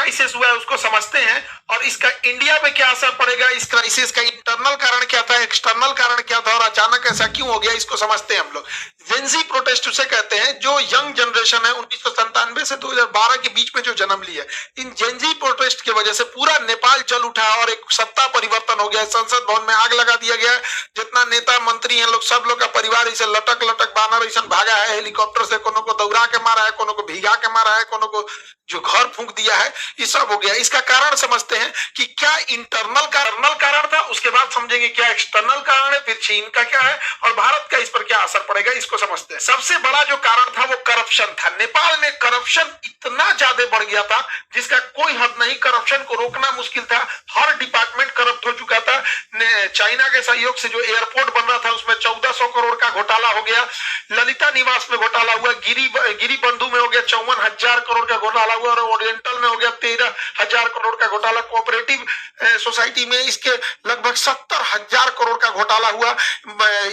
Crisis हुआ है उसको समझते हैं और इसका इंडिया में क्या असर पड़ेगा, इस क्राइसिस का इंटरनल कारण क्या था, एक्सटर्नल कारण क्या था और अचानक ऐसा क्यों हो गया, इसको समझते हैं हम लोग। जेनजी प्रोटेस्ट उसे कहते हैं जो यंग जनरेशन है 1997 से 2012 के बीच में जो जन्म ली है। इन जेनजी प्रोटेस्ट की वजह से पूरा नेपाल जल उठा और एक सत्ता परिवर्तन हो गया, संसद भवन में आग लगा दिया गया। जितना नेता मंत्री हैं लोग, सब लोग का परिवार इसे लटक लटक बानर ऐसा भागा है हेलीकॉप्टर से, कोनो को दौड़ा के मारा है, कोनो को भिगा के मारा है, कोनो को जो घर फूंक दिया है, ये सब हो गया। इसका कारण समझते हैं कि क्या इंटरनल कारण था, उसके बाद समझेंगे क्या एक्सटर्नल कारण है, फिर चीन का क्या है और भारत का इस पर क्या असर पड़ेगा, इसको समझते हैं। सबसे बड़ा जो कारण था वो करप्शन था। नेपाल में करप्शन इतना ज्यादा बढ़ गया था जिसका कोई हद नहीं, करप्शन को रोकना मुश्किल था, हर डिपार्टमेंट करप्ट हो चुका था। चाइना के सहयोग से जो एयरपोर्ट बन रहा था उसमें 1400 करोड़ का घोटाला हो गया, ललिता निवास में घोटाला हुआ, गिरी बंधु में हो गया 54,000 करोड़ का घोटाला हुआ और ओरिएंटल में हो गया 13,000 करोड़ का घोटाला, कोऑपरेटिव सोसाइटी में इसके लगभग 70,000 करोड़ का घोटाला हुआ।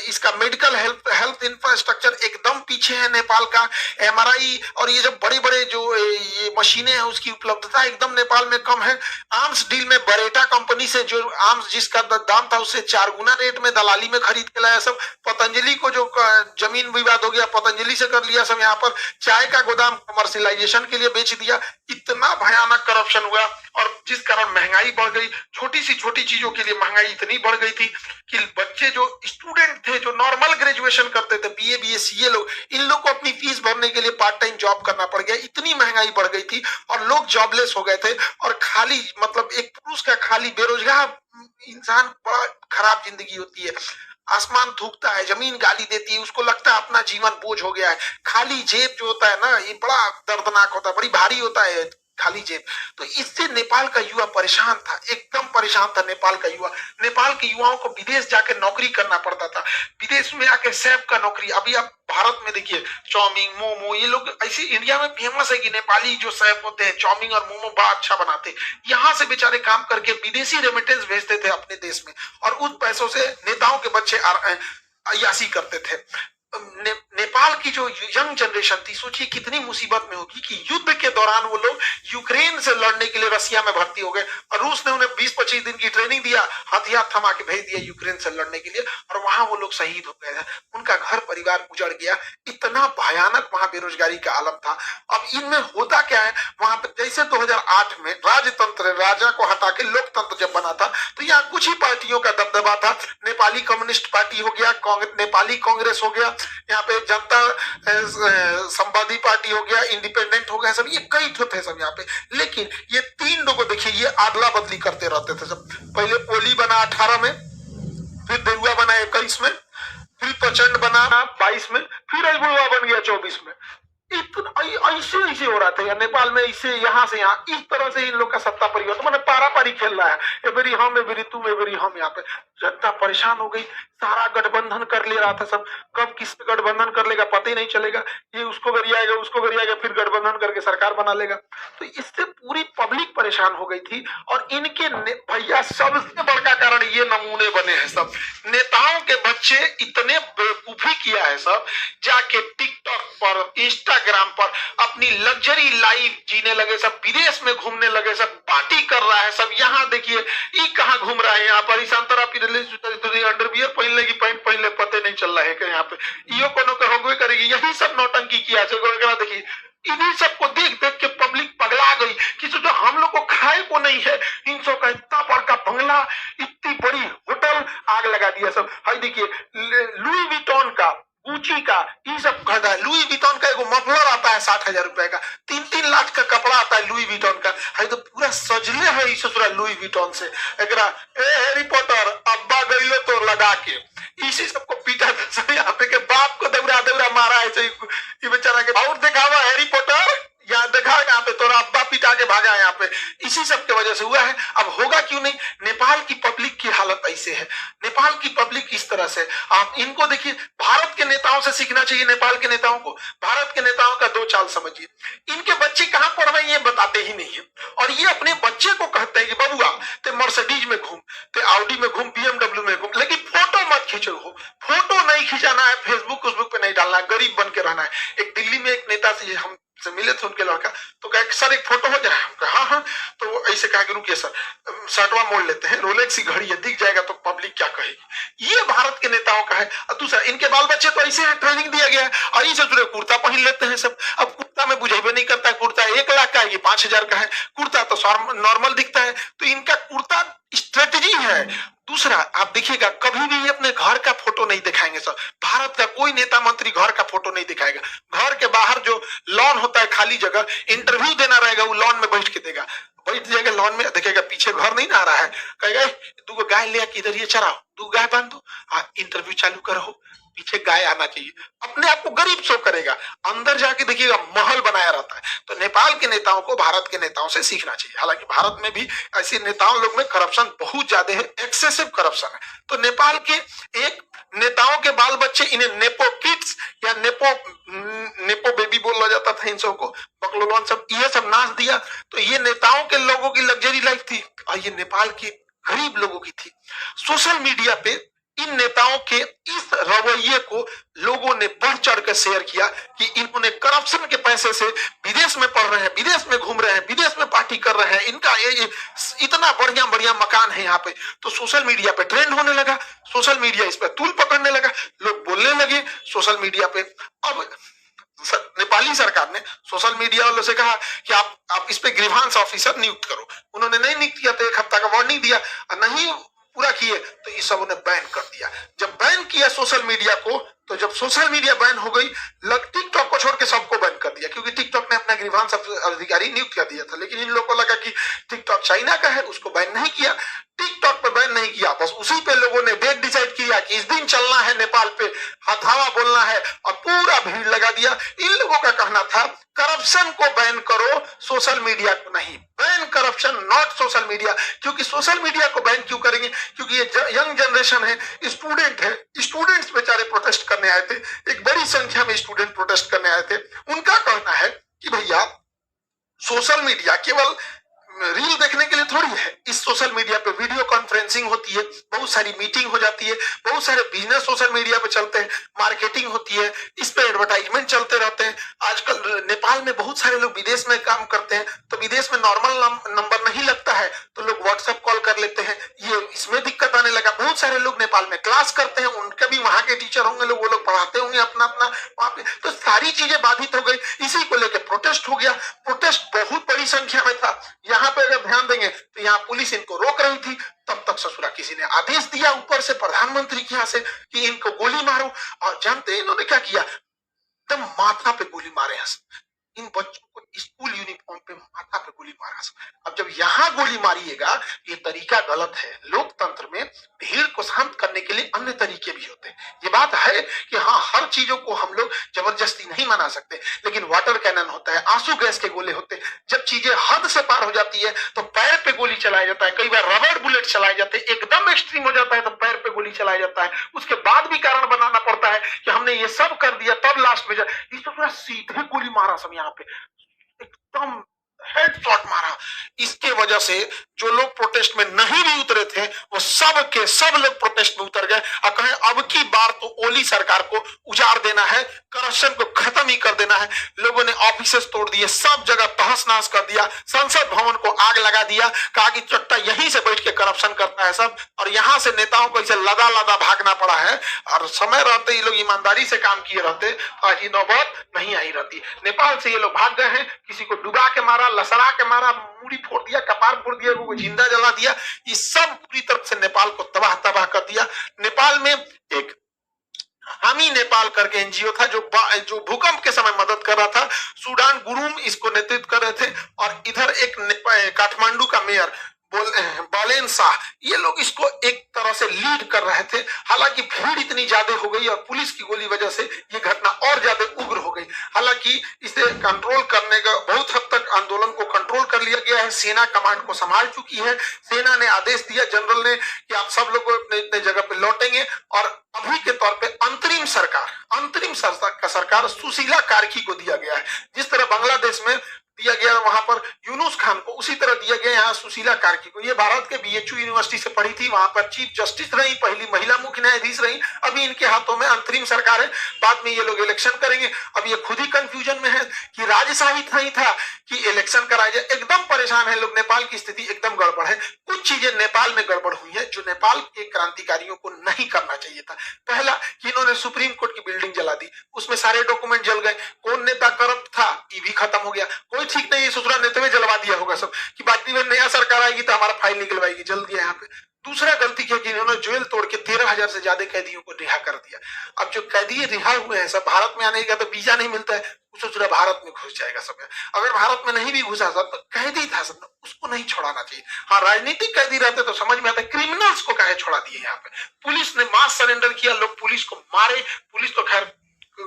इसका मेडिकल हेल्थ इंफ्रास्ट्रक्चर एकदम पीछे है नेपाल का। एमआरआई और ये जब बड़े बड़े जो ये मशीनें हैं उसकी उपलब्धता एकदम नेपाल में कम है। आर्म्स डील में बरेटा कंपनी से जो आर्म्स जिसका दाम था उससे 4 गुना रेट में दलाली में खरीद के लाया सब। पतंजलि को जो जमीन विवाद हो गया पतंजलि से कर लिया सब। यहाँ पर चाय का गोदाम कमर्शियलाइजेशन के लिए बेच दिया। इतना भयानक करप्शन हुआ और जिस कारण महंगाई बढ़ गई। छोटी सी छोटी चीजों के लिए महंगाई इतनी बढ़ गई थी कि बच्चे जो स्टूडेंट थे जो नॉर्मल ग्रेजुएशन करते थे, बीए बीए सीए लोग, इन लोग को अपनी फीस भरने के लिए पार्ट टाइम जॉब करना पड़ गया। इतनी महंगाई बढ़ गई थी और लोग जॉबलेस हो गए थे और खाली मतलब एक पुरुष का खाली बेरोजगार इंसान बड़ा खराब जिंदगी होती है। आसमान थूकता है, जमीन गाली देती है, उसको लगता है अपना जीवन बोझ हो गया है। खाली जेब जो होता है ना ये बड़ा दर्दनाक होता है, बड़ी भारी होता है खाली जेब। तो इससे नेपाल का युवा परेशान था, एकदम परेशान था नेपाल का युवा। नेपाल के युवाओं को विदेश जाके नौकरी करना पड़ता था, विदेश में आके शेफ का नौकरी। अभी आप भारत में देखिए चाउमीन मोमो, ये लोग ऐसे इंडिया में फेमस है कि नेपाली जो शेफ होते हैं चाउमीन और मोमो बड़ा अच्छा बनाते। यहाँ से बेचारे काम करके विदेशी रेमिटेंस भेजते थे अपने देश में और उस पैसों से नेताओं के बच्चे अयासी करते थे। नेपाल की जो यंग जनरेशन थी सोचिए कितनी मुसीबत में होगी कि युद्ध के दौरान वो लोग यूक्रेन से लड़ने के लिए रसिया में भर्ती हो गए और रूस ने उन्हें 20-25 दिन की ट्रेनिंग दिया, हथियार थमा के भेज दिया यूक्रेन से लड़ने के लिए और वहां वो लोग शहीद हो गए थे। उनका घर परिवार उजड़ गया। इतना भयानक वहां बेरोजगारी का आलम था। अब इनमें होता क्या है, वहां पर जैसे 2008 में राजतंत्र, राजा को हटा के लोकतंत्र जब बना था तो यहाँ कुछ ही पार्टियों का दबदबा था। नेपाली कम्युनिस्ट पार्टी हो गया, नेपाली कांग्रेस हो गया, यहाँ पे जनता संवादी पार्टी हो गया, इंडिपेंडेंट हो गया, सब ये कई ठो थे सब यहाँ पे। लेकिन ये 3 लोगों देखिए ये आदला बदली करते रहते थे सब। पहले ओली बना 18 में, फिर देउआ बना 21 में, फिर प्रचंड बना 22 में, फिर अजबुआ बन गया 24 में। ऐसे ऐसे हो रहा था यार नेपाल में, इससे यहाँ से यहाँ इस तरह से इन लोग का सत्ता परिवर्तन मैंने पारा पारी खेल रहा है। एवरी हम एवरी तुम एवरी हम। यहाँ पे जनता परेशान हो गई, सारा गठबंधन कर ले रहा था सब। कब किससे गठबंधन कर लेगा पता ही नहीं चलेगा, ये उसको गरियाएगा उसको गरियाएगा, फिर गठबंधन करके सरकार बना लेगा। तो इससे पूरी पब्लिक परेशान हो गई थी और इनके भैया सबसे बड़का कारण ये नमूने बने हैं सब। नेताओं के बच्चे इतने बेवकूफी किया है सब, जाके टिकटॉक पर इंस्टाग्राम पर अपनी लग्जरी लाइफ जीने लगे सब, विदेश में घूमने लगे सब, पार्टी कर रहा है सब। यहाँ देखिए ये कहाँ घूम रहा है, यहाँ पर संतरा अंडरवियर पहन लेगी, पैंट पहन ले, पते नहीं चल रहा है कि यहाँ पे यो कोनो के होगवे करेगी। यही सब नौटंकी किया। देखिए इन्हीं सबको देख देख के पब्लिक पगला गई कि जो हम लोग को खाए को नहीं है, इन सब का इतना बड़का बंगला, इतनी बड़ी होटल, आग लगा दिया सब। हाय देखिए लुई विटॉन का, गुची का, ये सब खरीदा है। लुई विटॉन का एगो मफलर आता है 60,000 रुपए का, 3-3 लाख का कपड़ा आता है लुई विटॉन का। है तो पूरा सजले है इस लुई विटॉन से। एकरा हैरी पॉटर अब्बा गईलो तो लगा के इसी सबको पीटा था यहाँ पे के बाप को दौड़ा दौड़ा मारा है ये बेचारा के। और दिखावा हैरी पॉटर यहाँ देखा यहाँ पे तोरा अब्बा पिटा के भागा यहाँ पे, इसी सब के वजह से हुआ है। अब होगा क्यों नहीं, नेपाल की पब्लिक की हालत ऐसे है, नेपाल की पब्लिक इस तरह से। आप इनको देखिए, भारत के नेताओं से सीखना चाहिए नेपाल के नेताओं को। भारत के नेताओं का 2 चाल समझिए, इनके बच्चे कहाँ पढ़ रहे हैं ये बताते ही नहीं है और ये अपने बच्चे को कहते हैं कि बबुआ ते मर्सिडीज में घूम, ते ऑडी में घूम, BMW में घूम, लेकिन फोटो मत खींचो हो। फोटो नहीं खिंचाना है, फेसबुक पे नहीं डालना है, गरीब बन के रहना है। एक दिल्ली में एक नेता से हम से मिले थे उनके लड़का तो कहा सर एक फोटो हो जाए, हम कहा हाँ हाँ, तो वो ऐसे कहा कि रुकिए सर शर्टवा मोड़ लेते हैं, रोलेक्स की घड़ी है, दिख जाएगा तो पब्लिक क्या कहेगी। ये भारत के नेताओं का है। और दूसरा, इनके बाल बच्चे तो ऐसे हैं, ट्रेनिंग दिया गया है, और इसे जुड़े कुर्ता पहन लेते हैं सब। अब कुर्ता में बुझेबे नहीं करता है, कुर्ता 1 लाख का है, ये 5,000 का है, कुर्ता तो नॉर्मल दिखता है। तो इनका कुर्ता स्ट्रेटजी है। दूसरा, आप देखिएगा कभी भी ये अपने घर का फोटो नहीं दिखाएंगे सर। भारत का कोई नेता मंत्री घर का फोटो नहीं दिखाएगा। घर के बाहर जो लॉन होता है, खाली जगह, इंटरव्यू देना रहेगा, वो लॉन में बैठ के देगा, बैठ जाएगा लॉन में, देखेगा पीछे घर नहीं ना रहा है, कहेगा 2 गाय ले आके इधर ये चराओ, 2 गाय बांध दो, हाँ इंटरव्यू चालू करो, पीछे गाय आना चाहिए। अपने आप को गरीब शो करेगा, अंदर जाके देखिएगा महल बनाया रहता है। तो नेपाल के नेताओं को भारत के नेताओं से सीखना चाहिए। हालांकि भारत में भी ऐसे नेताओं लोग में करप्शन बहुत ज्यादा है, एक्सेसिव करप्शन है। तो नेपाल के एक नेताओं के बाल बच्चे, इन्हें नेपो किड्स या नेपो बेबी बोला जाता था इन सबको, बकलोलवान सब, ये सब नाच दिया। तो ये नेताओं के लोगों की लग्जरी लाइफ थी, और ये नेपाल के गरीब लोगों की थी। सोशल मीडिया पे इन नेताओं के इस रवैये को लोगों ने बढ़ चढ़ कर शेयर किया कि इन्होंने करप्शन के पैसे से विदेश में पढ़ रहे हैं, विदेश में घूम रहे हैं, विदेश में पार्टी कर रहे हैं, इनका ये इतना बढ़िया बढ़िया मकान है यहाँ पे। तो सोशल मीडिया पे ट्रेंड होने लगा, सोशल मीडिया इस पे तूल पकड़ने लगा, लोग बोलने लगे सोशल मीडिया पे। अब नेपाली सरकार ने सोशल मीडिया वालों से कहा कि आप इस पे ग्रीवांस ऑफिसर नियुक्त करो। उन्होंने नहीं नियुक्त किया, तो 1 हफ्ता का वार्निंग दिया, नहीं पूरा किए तो इस सब ने बैन कर दिया। जब बैन किया सोशल मीडिया को, तो जब सोशल मीडिया बैन हो गई, टिकटॉक को छोड़ के सबको बैन कर दिया, क्योंकि टिकटॉक ने अपना ग्रीवांस अधिकारी नियुक्त कर दिया था। लेकिन इन लोगों को लगा कि टिकटॉक चाइना का है, उसको बैन नहीं किया, टिकटॉक पे बैन नहीं किया, बस उसी पे लोगों ने डेट डिसाइड किया कि इस दिन चलना है नेपाल पे, हथावा बोलना है, और पूरा भीड़ लगा दिया। इन लोगों का कहना था करप्शन को बैन करो, सोशल मीडिया को नहीं। Ban corruption, not social media. क्योंकि सोशल मीडिया को बैन क्यों करेंगे? क्योंकि ये यंग जनरेशन है, स्टूडेंट है, स्टूडेंट्स बेचारे प्रोटेस्ट करने आए थे, एक बड़ी संख्या में स्टूडेंट प्रोटेस्ट करने आए थे। उनका कहना है कि भैया सोशल मीडिया केवल रील देखने के लिए थोड़ी है, इस सोशल मीडिया पे वीडियो कॉन्फ्रेंसिंग होती है, बहुत सारी मीटिंग हो जाती है, बहुत सारे बिजनेस सोशल मीडिया पे चलते हैं, मार्केटिंग होती है, इस पे एडवर्टाइजमेंट चलते रहते हैं। आजकल नेपाल में बहुत सारे लोग विदेश में काम करते हैं, तो विदेश में नॉर्मल नंबर नहीं लगता है, तो लोग व्हाट्सएप कॉल कर लेते हैं, ये इसमें दिक्कत आने लगा। बहुत सारे लोग नेपाल में क्लास करते हैं, उनके भी वहां के टीचर होंगे लोग, वो लोग पढ़ाते होंगे अपना अपना वहां पे, तो सारी चीजें बाधित हो गई। इसी को लेकर प्रोटेस्ट हो गया। प्रोटेस्ट बहुत बड़ी संख्या में था। यहाँ पे अगर ध्यान देंगे तो यहाँ पुलिस इनको रोक रही थी, तब तक ससुरा किसी ने आदेश दिया ऊपर से प्रधानमंत्री के यहाँ से कि इनको गोली मारो। और जानते हैं इन्होंने क्या किया? एकदम माथा पे गोली मारे हैं, इन बच्चों को स्कूल यूनिफॉर्म पे माथा पे गोली मारा। अब जब यहाँ गोली मारिएगा, ये तरीका गलत है। लोकतंत्र में भीड़ को शांत करने के लिए अन्य तरीके भी होते हैं। ये बात है कि हाँ, हर चीजों को हम लोग जबरदस्ती नहीं मना सकते, लेकिन वाटर कैनन होता है, आंसू गैस के गोले होते हैं। जब चीजें हद से पार हो जाती है तो पैर पे गोली चलाया जाता है, कई बार रबड़ बुलेट चलाए जाते हैं, एकदम एक्सट्रीम हो जाता है तो पैर पे गोली चलाया जाता है। उसके बाद भी कारण बनाना पड़ता है कि हमने ये सब कर दिया, तब लास्ट में इस तो पूरा सीधे गोली मारा सब यहाँ पे, एकदम हेडशॉट मारा। इसके वजह से जो लोग प्रोटेस्ट में नहीं भी उतरे थे, वो सब के सब लोग प्रोटेस्ट में उतर गए और कहे अब की बार तो ओली सरकार को उजाड़ देना है, करप्शन को खत्म ही कर देना है। लोगों ने ऑफिसेस तोड़ दिए, सब जगह तहस नहस कर दिया, संसद भवन को आग लगा दिया, कहा कि चट्टा यहीं से बैठ के करप्शन करता है सब। और यहां से नेताओं को इसे लदा लदा भागना पड़ा है, और समय रहते ये लोग ईमानदारी से काम किए रहते, आज ये नौबत नहीं आई रहती। नेपाल से ये लोग भाग गए हैं, किसी को डुबा के मारा, लसड़ा के मारा, मूड़ी फोड़ दिया, कपार फोड़ दिया, वो जिंदा जला दिया। ये सब पूरी तरह से नेपाल को तबाह तबाह कर दिया। नेपाल में एक हामी नेपाल करके एनजीओ था जो भूकंप के समय मदद कर रहा था। सूडान गुरुम इसको नेतृत्व कर रहे थे, और इधर एक काठमांडू का मेयर बालेन शाह, ये लोग इसको एक तरह से लीड कर रहे थे। हालांकि भीड़ इतनी ज्यादा हो गई और पुलिस की गोली वजह से ये घटना और ज्यादा उग्र हो गई। हालांकि इसे कंट्रोल करने का बहुत हद तक आंदोलन को कंट्रोल कर लिया गया है, सेना कमांड को संभाल चुकी है। सेना ने आदेश दिया जनरल ने कि आप सब लोग अपने अपने जगह पे लौटेंगे, और अभी के तौर पे अंतरिम सरकार सुशीला कार्की को दिया गया है। जिस तरह बांग्लादेश में दिया गया वहां पर यूनुस खान को, उसी तरह दिया गया यहाँ बनाया सुशीला कार्की को। ये भारत के बीएचयू यूनिवर्सिटी से पढ़ी थी, वहां पर चीफ जस्टिस रही, पहली महिला मुख्य न्यायाधीश रही। अभी इनके हाथों में अंतरिम सरकार है, बाद में ये लोग इलेक्शन करेंगे। अब ये खुद ही कंफ्यूजन में है कि राजशाही नहीं था कि इलेक्शन कराया जाए। एकदम परेशान है लोग, नेपाल की स्थिति एकदम गड़बड़ है। कुछ चीजें नेपाल में गड़बड़ हुई है जो नेपाल के क्रांतिकारियों को नहीं करना चाहिए था। पहला कि इन्होंने सुप्रीम कोर्ट की बिल्डिंग जला दी, उसमें सारे डॉक्यूमेंट जल गए। कौन नेता करप्ट था ये भी खत्म हो गया। कोई ठीक नहीं, ससुरा नेता में जलवा दिया होगा सब कि बाकी में नया सरकार आएगी तो हमारा फाइल निकलवाएगी, जल गया यहाँ पे। दूसरा गलती किया कि इन्होंने जेल तोड़ के 13,000 से ज्यादा कैदियों को रिहा कर दिया। अब जो कैदी रिहा हुए हैं सब भारत में आने का तो वीजा नहीं मिलता है, सोच रहा भारत में घुस जाएगा सब। अगर भारत में नहीं भी घुसा सब तो कैदी था सब, उसको नहीं छोड़ाना चाहिए। हाँ, राजनीतिक कैदी रहते तो समझ में आता, क्रिमिनल्स को काहे छोड़ा दिए। यहाँ पे पुलिस ने मास सरेंडर किया, लोग पुलिस को मारे। पुलिस तो खैर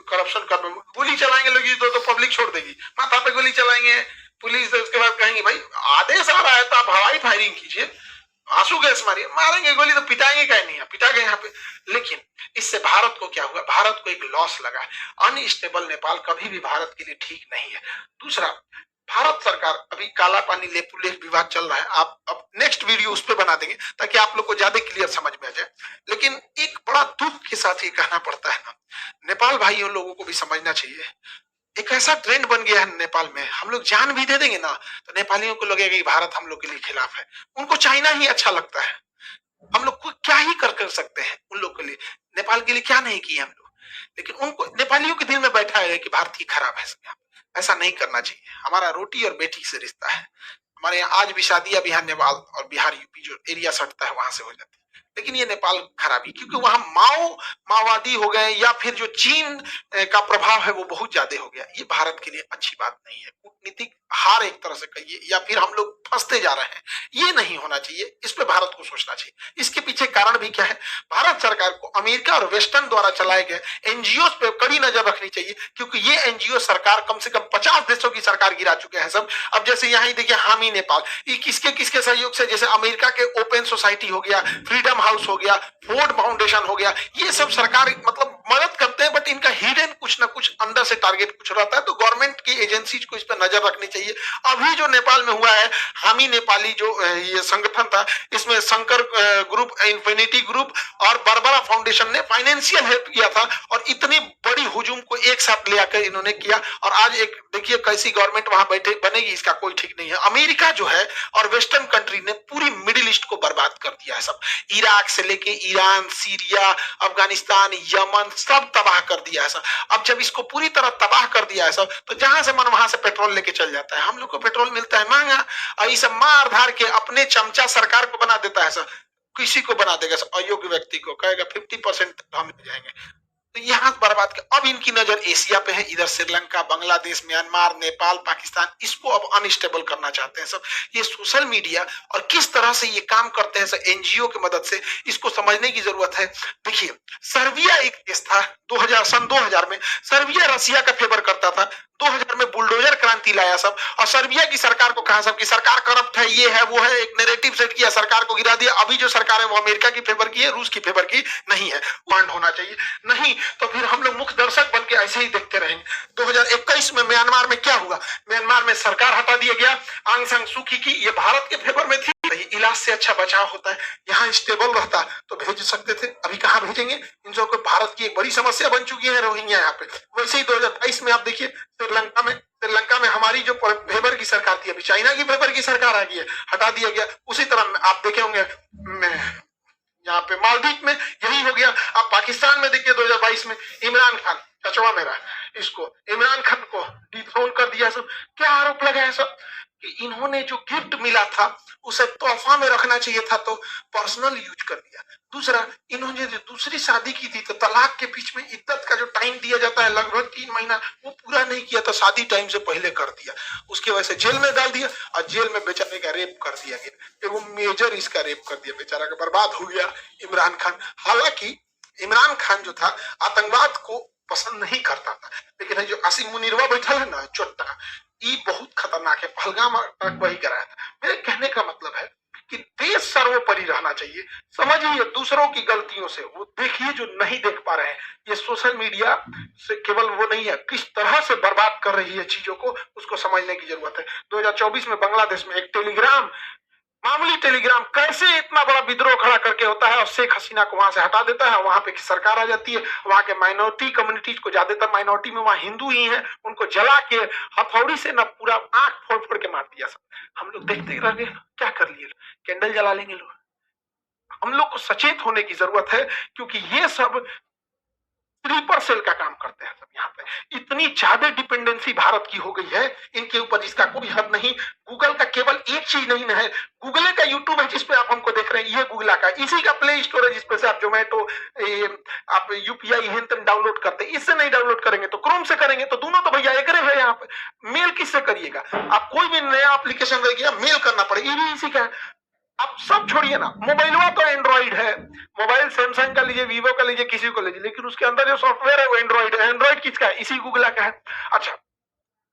करप्शन कर, गोली चलाएंगे लोग तो पब्लिक छोड़ देगी, माथा पे गोली चलाएंगे पुलिस। उसके बाद कहेंगे भाई आदेश आ रहा है तो आप हवाई फायरिंग कीजिए, आंसू गैस मारिए, मारेंगे गोली तो पिटाएंगे कहीं नहीं, पिटा गए यहाँ पे। लेकिन इससे भारत को क्या हुआ, भारत को एक लॉस लगा है। अनस्टेबल नेपाल कभी भी भारत के लिए ठीक नहीं है। दूसरा, भारत सरकार अभी काला पानी लेपू लेक विवाद चल रहा है, आप अब नेक्स्ट वीडियो उस पर बना देंगे ताकि आप लोग को ज्यादा क्लियर समझ में आ जाए। लेकिन एक बड़ा दुख के साथ ये कहना पड़ता है ना, नेपाल भाइयों लोगों को भी समझना चाहिए। एक ऐसा ट्रेंड बन गया है नेपाल में, हम लोग जान भी दे देंगे ना तो नेपालियों को लगेगा कि भारत हम लोग के लिए खिलाफ है। उनको चाइना ही अच्छा लगता है। हम लोग को क्या ही कर सकते हैं उन लोग के लिए, नेपाल के लिए क्या नहीं किया हम लोग। लेकिन उनको नेपालियों के दिल में बैठा है कि भारतीय खराब है। ऐसा नहीं करना चाहिए। हमारा रोटी और बेटी से रिश्ता है। हमारे यहाँ आज भी शादियां बिहार नेपाल और बिहार यूपी जो एरिया सटता है वहां से हो जाती है। लेकिन ये नेपाल खराबी, क्योंकि वहां माओवादी हो गए या फिर जो चीन का प्रभाव है वो बहुत ज्यादा हो गया। ये भारत के लिए अच्छी बात नहीं है। कूटनीतिक हार एक तरह से कहिए, या फिर हम लोग फंसते जा रहे हैं, ये नहीं होना चाहिए। इस पे भारत को सोचना चाहिए। इसके पीछे कारण भी क्या है, भारत सरकार को अमेरिका और वेस्टर्न द्वारा चलाए गए एनजीओ पे कड़ी नजर रखनी चाहिए, क्योंकि ये एनजीओ सरकार कम से कम 50 देशों की सरकार गिरा चुके हैं सब। अब जैसे यहाँ ही देखिए हामी नेपाल, ये किसके किसके सहयोग से, जैसे अमेरिका के ओपन सोसाइटी हो गया, फ्रीडम हाउस हो गया, फोर्ड फाउंडेशन हो गया, ये सब सरकार मतलब मदद करते हैं, बट इनका हिडन कुछ ना कुछ अंदर से टारगेट कुछ रहता है। तो गवर्नमेंट की एजेंसीज को इस पर नजर रखनी चाहिए। अभी जो नेपाल में हुआ है, हामी नेपाली जो ये संगठन था, इसमें शंकर ग्रुप, इन्फिनिटी ग्रुप और बरबरा फाउंडेशन ने फाइनेंशियल हेल्प किया था, और इतनी बड़ी हुजूम को एक साथ ले आकर इन्होंने किया। और आज एक देखिए कैसी गवर्नमेंट वहां बैठे बनेगी, इसका कोई ठीक नहीं है। अमेरिका जो है और वेस्टर्न कंट्री ने पूरी मिडिल ईस्ट को बर्बाद कर दिया है सब। इराक से लेके ईरान, सीरिया, अफगानिस्तान, यमन, सब तबाह कर दिया है सब। अब जब इसको पूरी तरह तबाह कर दिया है सब, तो जहां से मन वहां से पेट्रोल लेके चल जाता है। हम लोग को पेट्रोल मिलता है महंगा, और ये सब मार धार के अपने चमचा सरकार को बना देता है सब। किसी को बना देगा सब, अयोग्य व्यक्ति को कहेगा 50% हम ले जाएंगे। तो यहाँ बर्बाद कर, अब इनकी नजर एशिया पे है। इधर श्रीलंका, बांग्लादेश, म्यांमार, नेपाल, पाकिस्तान, इसको अब अनस्टेबल करना चाहते हैं सब। ये सोशल मीडिया और किस तरह से ये काम करते हैं सब एनजीओ की मदद से, इसको समझने की जरूरत है। देखिए, सर्बिया एक देश था, सन 2000 में सर्बिया रसिया का फेवर करता था। 2000 में बुलडोजर क्रांति लाया सब, और सर्बिया की सरकार को कहा सब कि सरकार करप्ट है, ये है वो है, एक नैरेटिव सेट किया, सरकार को गिरा दिया। अभी जो सरकार है वो अमेरिका की फेवर की है, रूस की फेवर की नहीं है। वांड होना चाहिए, नहीं तो फिर हम लोग मुख्य दर्शक बन के ऐसे ही देखते रहेंगे। 2021 में म्यांमार में क्या हुआ, म्यांमार में सरकार हटा दिया गया, आंग सान सूकी की, ये भारत के फेवर में थी। इलाज से अच्छा बचाव होता है, यहाँ स्टेबल रहता तो भेज सकते थे, अभी कहाँ भेजेंगे। इन सबको भारत की एक बड़ी समस्या बन चुकी है रोहिंग्या यहाँ पे। वैसे ही 2022 में आप देखिए श्रीलंका में हमारी जो फेवर की सरकार थी, अभी चाइना की फेवर की सरकार आ गई है, हटा दिया गया। उसी तरह आप देखे होंगे यहाँ पे मालदीव में यही हो गया। अब पाकिस्तान में देखिए 2022 में इमरान खान, चचवा मेरा, इसको इमरान खान को डिथ्रोन कर दिया सब। क्या आरोप लगा है सब कि इन्होंने जो गिफ्ट मिला था उसे तोहफा में रखना चाहिए था तो पर्सनल यूज कर दिया। दूसरा, इन्होंने जो दूसरी शादी की थी तो तलाक के बीच में इद्दत का जो टाइम दिया जाता है लगभग 3 महीना, वो पूरा नहीं किया तो शादी टाइम से पहले कर दिया। उसके वजह से जेल में डाल दिया, और जेल में बेचारे का रेप कर दिया गया। वो मेजर इसका रेप कर दिया, बेचारा का बर्बाद हो गया इमरान खान। हालांकि इमरान खान जो था आतंकवाद को पसंद नहीं करता था, लेकिन जो आसिम मुनीरवा बैठा है ना चोट्टा, ये बहुत खतरनाक है। पहलगाम अटैक वही कराया था। मेरे कहने का मतलब है कि देश सर्वोपरि रहना चाहिए। समझिए दूसरों की गलतियों से, वो देखिए जो नहीं देख पा रहे हैं। ये सोशल मीडिया से केवल वो नहीं है, किस तरह से बर्बाद कर रही है चीजों को, उसको समझने की जरूरत है। 2024 में बांग्लादेश में एक टेलीग्राम मामूली टेलीग्राम कैसे इतना बड़ा विद्रोह खड़ा करके होता है और शेख हसीना को वहां से हटा देता है, वहां पे सरकार आ जाती है, वहां के माइनॉरिटी कम्युनिटीज को, ज्यादातर माइनॉरिटी में वहां हिंदू ही हैं, उनको जला के हथौड़ी से ना पूरा आंख फोड़ फोड़ के मार दिया। सब हम लोग देखते रह गए, क्या कर लिए, कैंडल जला लेंगे लोग। हम लोग को सचेत होने की जरूरत है, क्योंकि ये सब स्लीपर सेल का काम करते हैं सब। यहाँ पे इतनी ज्यादा डिपेंडेंसी भारत की हो गई है इनके ऊपर, जिसका कोई हद नहीं। गूगल का केवल एक चीज नहीं है, गूगल का यूट्यूब है जिसपे आप हमको देख रहे हैं, ये गूगल का, इसी का प्ले स्टोर है जिसपे से आप जोमेटो, आप यूपीआई हेन डाउनलोड करते हैं। इससे नहीं डाउनलोड करेंगे तो क्रोम से करेंगे, तो दोनों तो भैया एक है। यहाँ पे मेल किससे करिएगा आप, कोई भी नया एप्लीकेशन रहेगा मेल करना पड़ेगा, ये भी इसी का है। आप सब छोड़िए ना, मोबाइल तो एंड्रॉइड है, मोबाइल सैमसंग का लीजिए, वीवो का लीजिए, किसी को लीजिए, लेकिन उसके अंदर जो सॉफ्टवेयर है वो एंड्रॉइड है। एंड्रॉइड किसका है, इसी गूगल का है। अच्छा,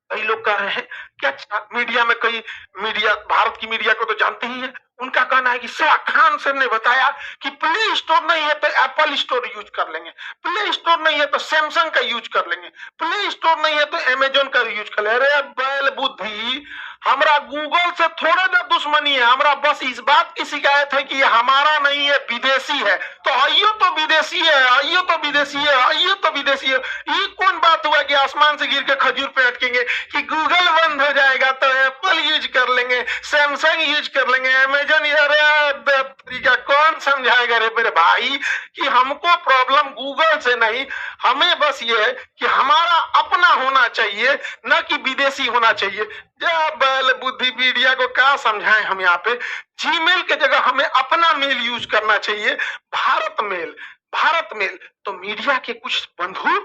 कई लोग कह रहे हैं क्या मीडिया में, कई मीडिया, भारत की मीडिया को तो जानते ही है, उनका कहना है कि शाह खान साहब ने बताया कि प्ले स्टोर नहीं है तो एप्पल स्टोर यूज कर लेंगे, प्ले स्टोर नहीं है तो सैमसंग का यूज कर लेंगे, प्ले स्टोर नहीं है तो अमेजोन का यूज कर ले। अरे बैल बुद्धि, हमारा गूगल से थोड़े ना दुश्मनी है, हमारा बस इस बात की शिकायत है कि ये हमारा नहीं है, विदेशी है। तो आइयो तो विदेशी है, आइयो तो विदेशी है, आइयो तो विदेशी है। ये कौन बात हुआ कि आसमान से गिर के खजूर पे अटकेंगे, कि गूगल बंद हो जाएगा तो एप्पल यूज कर लेंगे, सैमसंग यूज कर लेंगे, अमेजन। अरे कौन समझाएगा रे मेरे भाई कि हमको प्रॉब्लम गूगल से नहीं, हमें बस ये है कि हमारा अपना होना चाहिए, न कि विदेशी होना चाहिए। बैल बुद्धि मीडिया को क्या समझाएं हम। यहाँ पे जीमेल के जगह हमें अपना मेल यूज करना चाहिए, भारत मेल, भारत मेल। तो मीडिया के कुछ बंधु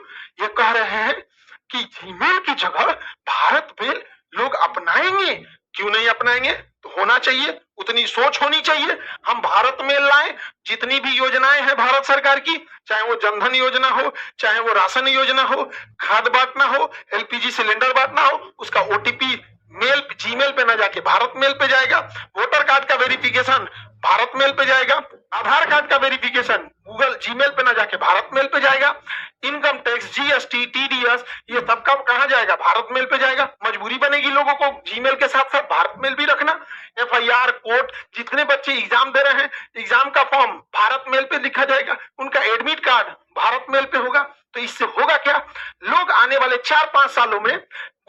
ये कह रहे हैं कि जीमेल की जगह भारत मेल लोग अपनाएंगे। क्यों नहीं अपनाएंगे, तो होना चाहिए, उतनी सोच होनी चाहिए। हम भारत मेल लाएं, जितनी भी योजनाएं हैं भारत सरकार की, चाहे वो जनधन योजना हो, चाहे वो राशन योजना हो, खाद बांटना हो, एलपीजी सिलेंडर बांटना हो, उसका ओटीपी मेल जीमेल पे ना जाके भारत मेल पे जाएगा। वोटर कार्ड का वेरिफिकेशन भारत मेल पे जाएगा, आधार कार्ड का वेरिफिकेशन गूगल जीमेल पे ना जाके भारत मेल पे जाएगा, इनकम टैक्स, जीएसटी, टीडीएस, ये सब का कहां जाएगा, भारत मेल पे जाएगा। मजबूरी बनेगी लोगों को जीमेल के साथ साथ भारत मेल भी रखना। एफआईआर, कोर्ट, जितने बच्चे एग्जाम दे रहे हैं, एग्जाम का फॉर्म भारत मेल पे लिखा जाएगा, उनका एडमिट कार्ड भारत मेल पे होगा। तो इससे होगा क्या, लोग आने वाले 4-5 सालों में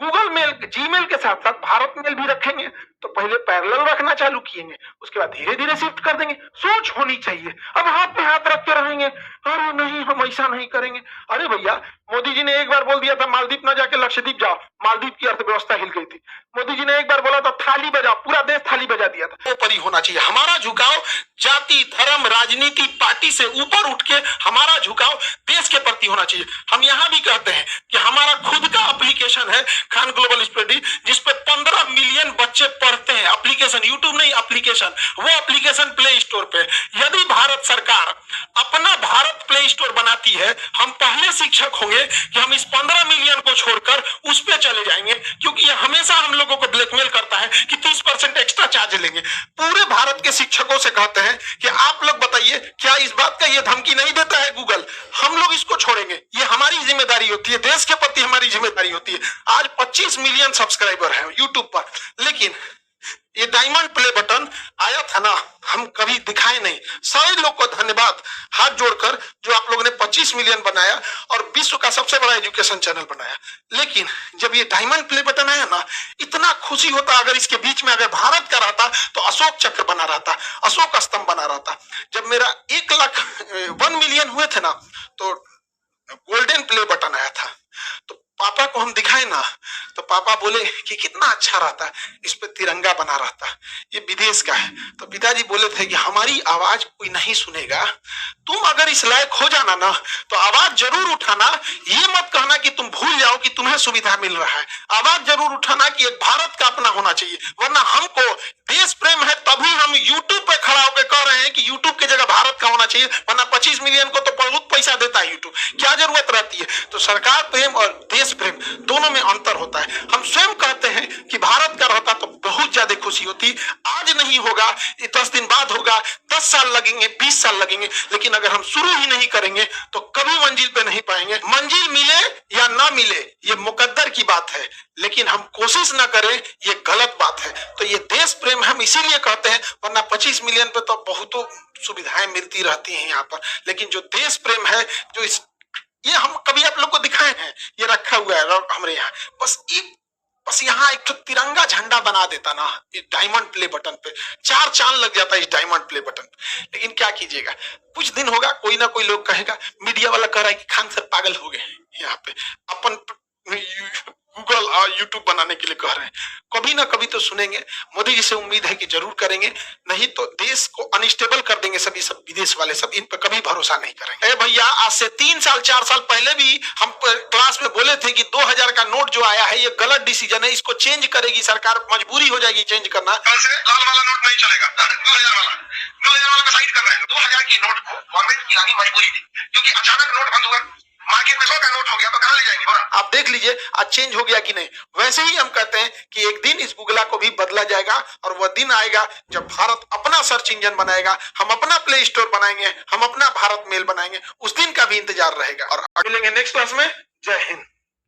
गूगल मेल, जीमेल के साथ साथ भारत मेल भी रखेंगे। तो पहले पैरेलल रखना चालू किएंगे, उसके बाद धीरे धीरे शिफ्ट कर देंगे। सोच होनी चाहिए। अब हाथ पे हाथ रख के रहेंगे, अरे नहीं हम ऐसा नहीं करेंगे। अरे भैया, मोदी जी ने एक बार बोल दिया था मालदीव ना जाके लक्षद्वीप जाओ, मालदीव की अर्थव्यवस्था हिल गई थी। मोदी जी ने एक बार बोला था थाली बजाओ, पूरा देश थाली बजा दिया था। ऊपर ही होना चाहिए हमारा झुकाव, जाति, धर्म, राजनीति, पार्टी से ऊपर उठ के हमारा झुकाव देश के प्रति होना चाहिए। हम यहाँ भी कहते हैं कि हमारा खुद का एप्लीकेशन है खान ग्लोबल स्टडी, जिसपे 15 मिलियन बच्चे पढ़ते हैं। एप्लीकेशन, यूट्यूब नहीं, एप्लीकेशन, वो एप्लीकेशन प्ले स्टोर पे। यदि भारत सरकार अपना भारत प्ले स्टोर बनाती है, हम पहले शिक्षक होंगे कि हम इस 15 मिलियन को छोड़कर उस पे चले जाएंगे, क्योंकि ये हमेशा हम लोगों को ब्लैकमेल करता है कि 30% एक्स्ट्रा चार्ज लेंगे। पूरे भारत के शिक्षकों से कहते हैं कि आप लोग बताइए, क्या इस बात का ये धमकी नहीं देता है गूगल, हम लोग इसको छोड़ेंगे। ये हमारी जिम्मेदारी होती है, देश के प्रति हमारी जिम्मेदारी होती है। आज 25 मिलियन सब्सक्राइबर है यूट्यूब पर, लेकिन ये डायमंड प्ले बटन आया था ना, हम कभी दिखाए नहीं। सारे लोग को धन्यवाद हाथ जोड़कर जो आप लोगों ने 25 मिलियन बनाया और विश्व का सबसे बड़ा एजुकेशन चैनल बनाया। लेकिन जब ये डायमंड प्ले बटन आया ना, इतना खुशी होता, अगर इसके बीच में अगर भारत का रहता तो अशोक चक्र बना रहता, अशोक स्तंभ बना रहता। जब मेरा 1 मिलियन हुए थे ना, तो गोल्डन प्ले बटन आया था, तो पापा को हम दिखाए ना, तो पापा बोले कि कितना अच्छा रहता, इस पे तिरंगा बना रहता, ये विदेश का है। तो पिताजी बोले थे कि हमारी आवाज कोई नहीं सुनेगा, तुम अगर इस लायक हो जाना ना तो आवाज जरूर उठाना। ये मत कहना कि तुम भूल जाओ कि तुम्हें सुविधा मिल रहा है, आवाज जरूर उठाना कि एक भारत का अपना होना चाहिए। वरना हमको देश प्रेम है, तभी हम यूट्यूब पे खड़ा होकर कह रहे हैं कि यूट्यूब की जगह भारत का होना चाहिए। वरना 25 मिलियन को तो बहुत पैसा देता है यूट्यूब, क्या जरूरत रहती है। तो सरकार प्रेम और देश प्रेम दोनों में अंतर होता है। हम स्वयं कहते हैं कि भारत का रहता तो बहुत ज्यादा खुशी होती। आज नहीं होगा, 10 दिन बाद होगा, 10 साल लगेंगे, 20 साल लगेंगे, लेकिन अगर हम शुरू ही नहीं करेंगे तो कभी मंजिल पे नहीं पाएंगे। मंजिल मिले या ना मिले ये मुकद्दर की बात है, लेकिन हम कोशिश ना करें ये गलत बात है। तो ये देश प्रेम हम इसीलिए कहते हैं, वरना 25 मिलियन पे तो बहुत सुविधाएं मिलती रहती हैं यहाँ पर, लेकिन जो देश प्रेम है, जो इस ये हम कभी आप लोग को दिखाए हैं, ये रखा हुआ है हमारे यहाँ, बस यहाँ एक तो तिरंगा झंडा बना देता ना इस डायमंड प्ले बटन पे, 4 चांद लग जाता है इस डायमंड प्ले बटन पे। लेकिन क्या कीजिएगा, कुछ दिन होगा कोई ना कोई लोग कहेगा, मीडिया वाला कह रहा है कि खान सर पागल हो गए हैं, यहाँ पे अपन गूगल और यूट्यूब बनाने के लिए कह रहे हैं। कभी ना कभी तो सुनेंगे, मोदी जी से उम्मीद है कि जरूर करेंगे, नहीं तो देश को अनस्टेबल कर देंगे सभी सब विदेश वाले सब, इन पर कभी भरोसा नहीं करेंगे। भैया आज से 3 साल 4 साल पहले भी हम क्लास में बोले थे कि 2000 का नोट जो आया है ये गलत डिसीजन है, इसको चेंज करेगी सरकार, मजबूरी हो जाएगी चेंज करना। कल से लाल वाला नोट नहीं चलेगा, 2000 वाला का साइड कर रहे हैं। 2000 की नोट को गवर्नमेंट की लानी मजबूरी थी, क्योंकि अचानक नोट बंद हुआ, मार्केट में 100 का नोट हो गया तो कहां ले जाएंगे। आप देख लीजिए आज चेंज हो गया कि नहीं। वैसे ही हम कहते हैं कि एक दिन इस गूगला को भी बदला जाएगा, और वह दिन आएगा जब भारत अपना सर्च इंजन बनाएगा, हम अपना प्ले स्टोर बनाएंगे, हम अपना भारत मेल बनाएंगे, उस दिन का भी इंतजार रहेगा। और मिलेंगे नेक्स्ट क्लास में। जय हिंद।